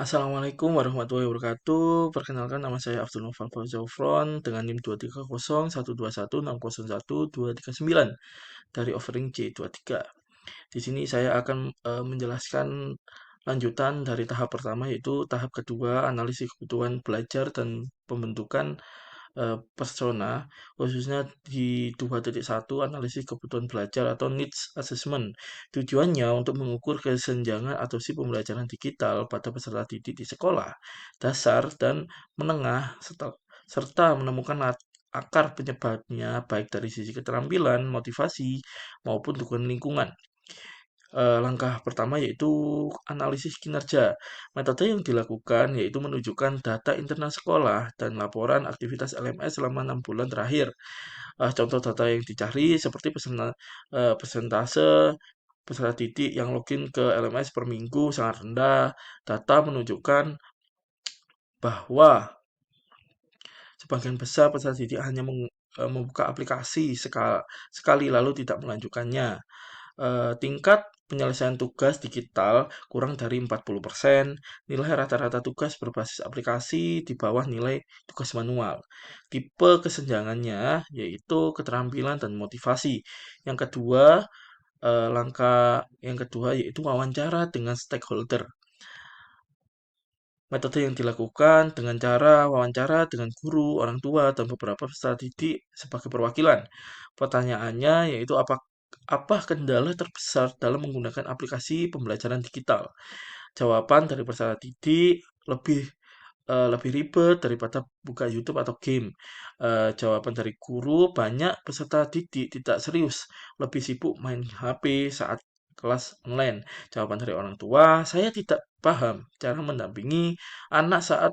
Assalamualaikum warahmatullahi wabarakatuh. Perkenalkan nama saya Abdul Noval Fauzafron dengan NIM 230121601239239 dari Offering C23. Di sini saya akan menjelaskan lanjutan dari tahap pertama yaitu tahap kedua analisis kebutuhan belajar dan pembentukan persona, khususnya di 2.1 analisis kebutuhan belajar atau needs assessment. Tujuannya untuk mengukur kesenjangan adopsi pembelajaran digital pada peserta didik di sekolah, dasar, dan menengah, serta menemukan akar penyebabnya baik dari sisi keterampilan, motivasi, maupun dukungan lingkungan. Langkah pertama yaitu analisis kinerja. Metode yang dilakukan yaitu menunjukkan data internal sekolah dan laporan aktivitas LMS selama 6 bulan terakhir. Contoh data yang dicari seperti persentase peserta didik yang login ke LMS per minggu sangat rendah. Data menunjukkan bahwa sebagian besar peserta didik hanya membuka aplikasi sekali lalu tidak melanjutkannya. Tingkat penyelesaian tugas digital kurang dari 40%, nilai rata-rata tugas berbasis aplikasi di bawah nilai tugas manual. Tipe kesenjangannya yaitu keterampilan dan motivasi. Yang kedua, langkah yang kedua yaitu wawancara dengan stakeholder. Metode yang dilakukan dengan cara wawancara dengan guru, orang tua, dan beberapa peserta didik sebagai perwakilan. Pertanyaannya yaitu apa kendala terbesar dalam menggunakan aplikasi pembelajaran digital? Jawaban dari peserta didik lebih ribet daripada buka YouTube atau game. Jawaban dari guru, banyak peserta didik tidak serius, lebih sibuk main HP saat kelas online. Jawaban dari orang tua, saya tidak paham cara mendampingi anak saat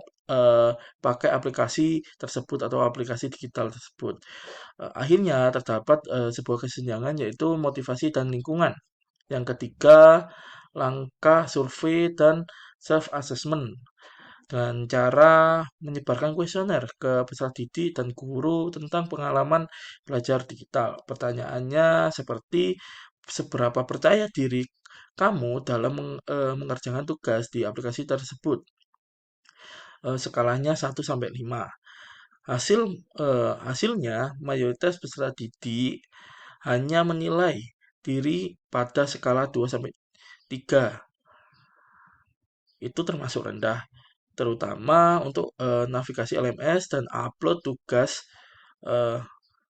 pakai aplikasi tersebut atau aplikasi digital tersebut. Akhirnya terdapat sebuah kesenjangan yaitu motivasi dan lingkungan. Yang ketiga, langkah survei dan self-assessment dengan cara menyebarkan kuesioner ke peserta didik dan guru tentang pengalaman belajar digital. Pertanyaannya seperti seberapa percaya diri kamu dalam mengerjakan tugas di aplikasi tersebut. Skalanya 1 sampai 5. Hasilnya mayoritas peserta didik hanya menilai diri pada skala 2 sampai 3. Itu termasuk rendah, terutama untuk navigasi LMS dan upload tugas. eh,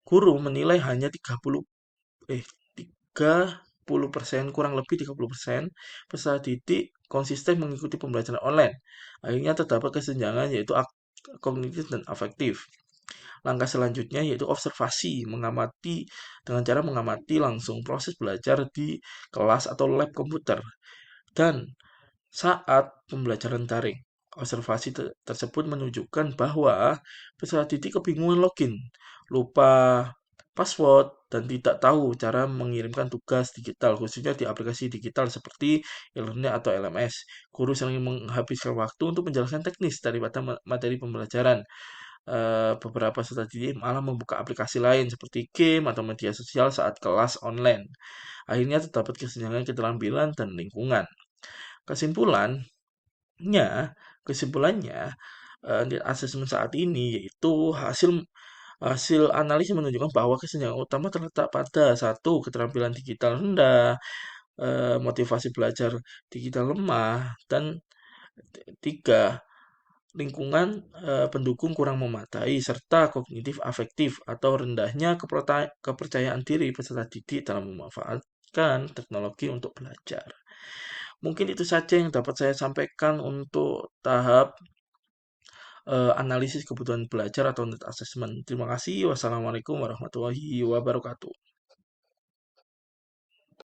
Guru menilai hanya 30%, kurang lebih 30% peserta didik konsisten mengikuti pembelajaran online. Akhirnya terdapat kesenjangan yaitu kognitif dan afektif. Langkah selanjutnya yaitu observasi, mengamati dengan cara mengamati langsung proses belajar di kelas atau lab komputer. Dan saat pembelajaran daring, observasi tersebut menunjukkan bahwa peserta didik kebingungan login, lupa password, dan tidak tahu cara mengirimkan tugas digital, khususnya di aplikasi digital seperti e-learning atau LMS. Guru sering menghabiskan waktu untuk menjelaskan teknis daripada materi pembelajaran. Beberapa peserta didik malah membuka aplikasi lain seperti game atau media sosial saat kelas online. Akhirnya terdapat kesenjangan keterampilan dan lingkungan. Kesimpulannya, di asesmen saat ini yaitu hasil hasil analisis menunjukkan bahwa kesenjangan utama terletak pada satu keterampilan digital rendah, motivasi belajar digital lemah, dan tiga lingkungan pendukung kurang memadai serta kognitif afektif atau rendahnya kepercayaan diri peserta didik dalam memanfaatkan teknologi untuk belajar. Mungkin itu saja yang dapat saya sampaikan untuk tahap analisis kebutuhan belajar atau need assessment. Terima kasih. Wassalamualaikum warahmatullahi wabarakatuh.